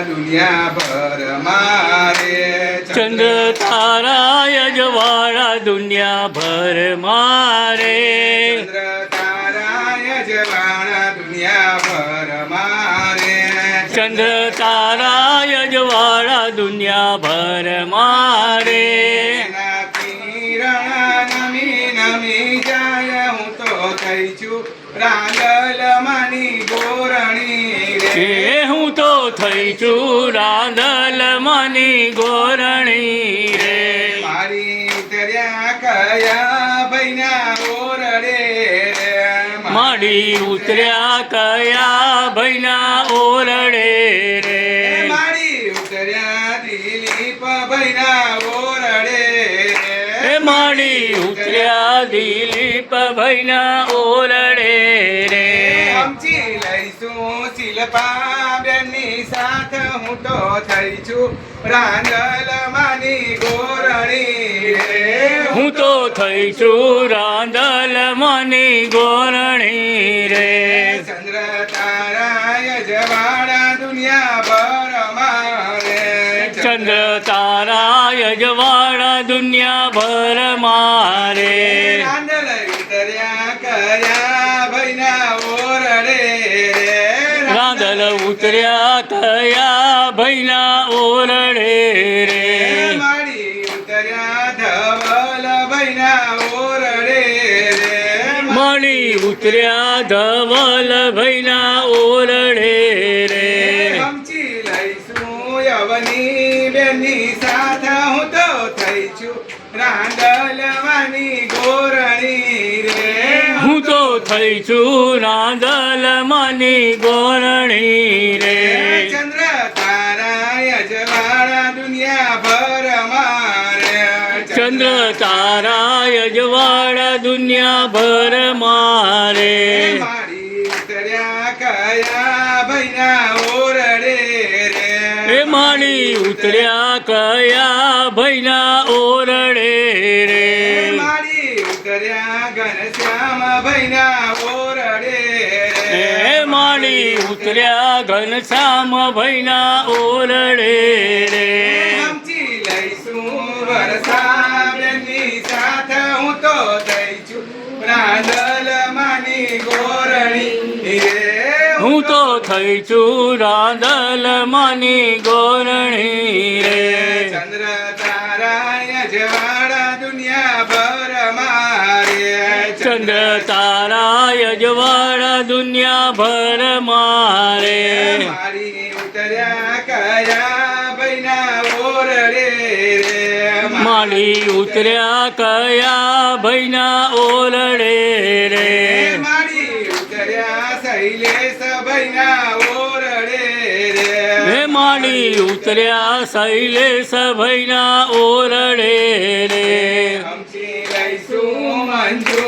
દુનિયા ભર મારે ચંદ્ર તારા યજવાળા દુનિયા ભર મારે ચંદ્ર તારા યજવાળા દુનિયા ભર મારે ચંદ્ર તારા યજવાળા દુનિયા ભર મારે એના કિરણ નમી નમી જાય હું તો થઈ છું રાંદલ માની ગોરણી રે એ હું તો થઈ છું રાંદલ માની ગોરણી રે મારી ઉતર્યા કયા ભૈના ઓરડે રે માડી ઉતર્યા કયા ભૈના ઓરડે રે મારી ઉતર્યા દિલીપ ભૈના ઓરડે એ માડી ઉતર્યા દિલીપ ભૈના ઓરડે રે સમજી લઈશું શિલ્પા બેનની સાથ હું તો થઈ છું રાંદલ માની ગોરણી રે હું તો થઈ છું રાંદલ માની ગોરણી રે ચંદ્ર તારા યજવાળા દુનિયા ભર મારે ચંદ્ર તારા યજવાળા દુનિયા ભર મારે રાંદલ ઉતર્યા કયા ભૈના ઓરડે રે રાંદલ ઉતર્યા કયા ભૈના ઓરડે રે મારી ઉતર્યા ધવલ ભૈના ઓરડે રે મળી ઉતર્યા ધવલ ભૈના ઓરડે રે સમજી લઈશું યવની બેનની સાથ હું તો થઈ છું રાંદલ માની ગોરણી રે હું તો થઈ છું રાંદલ માની ગોરણી રે ચંદ્ર તારા યજવાળા દુનિયા ભર મારે ચંદ્ર તારા યજવાળા દુનિયા ભર મારે મારી ઉતર્યા કયા ભૈના ઓરડે રે એ માડી ઉતર્યા કયા ભૈના ઓરડે રે મારી ઉતર્યા ઘનશ્યામ ભૈના ઓરડે રે એ માડી ઉતર્યા ઘનશ્યામ ભૈના ઓરડે રે સમજી લઈશું વરસા બેનની સાથ હું તો થઈ છું રાંદલ માની ગોરણી રે હું તો થઈ છું રાંદલ માની ગોરણી રે ચંદ્ર તારા યજવાળા દુનિયા ભર મારે ચંદ્ર તારા યજવાળા દુનિયા ભર મારે મારી ઉતર્યા કયા ભૈના ઓરડે રે માડી ઉતર્યા કયા ભૈના ઓરડે રે મારી ઉતર્યા શૈલેષ ભૈના ઓરડે રે હે માડી ઉતર્યા શૈલેષ ભૈના ઓરડે રે સમજી લઈશું મંજુ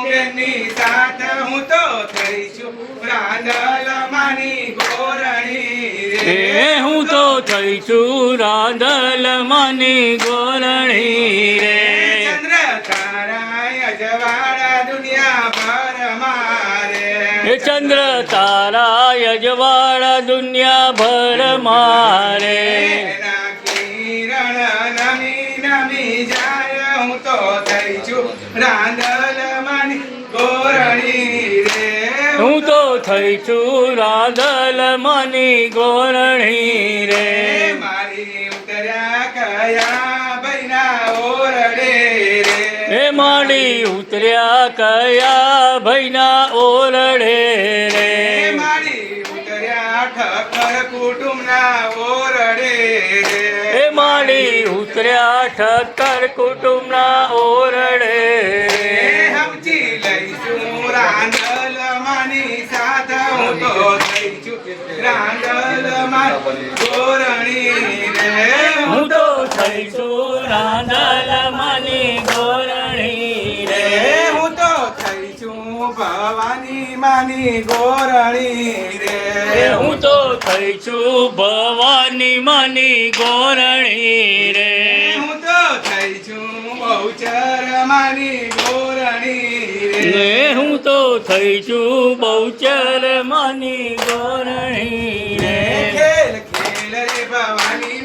બેનની સાથ હું તો થઈ છું રાંદલ માની ગોરણી હે રે હું તો થઈ છું રાંદલ માની ગોરણી રે ચંદ્ર તારા યજવાળા દુનિયા ભર મારે હે ચંદ્ર તારા યજવાળા દુનિયા ભર મારે એના કિરણ નમી નમી જાય હું તો થઈ છું રાંદલ માની ગોરણી રે હું તો થઈ છું રાંદલ માની ગોરણી રે મારી ઉતર્યા કયા ભૈના ઓરડે રે હે માડી ઉતર્યા કયા ભૈના ઓરડે રે મારી ઉતર્યા ઠક્કર કુટુંબના ઓરડે રે હે માડી ઉતર્યા ઠક્કર કુટુંબના ઓરડે રે સમજી લઈશું રાંદલ માની સાથ હું તો થઈ છું રાંદલ માની ગોરણી રે હું તો થઈ છું રાંદલ માની ગોરણી રે હું તો થઈ છું ભવાની માની ગોરણી રે હું તો થઈ છું ભવાની માની ગોરણી રે હું તો થઈ છું બહુચર માની ગોરણી રે ને હું તો થઈ છું બહુચર માની ગોરણી રે ખેલ ખેલ ભવાની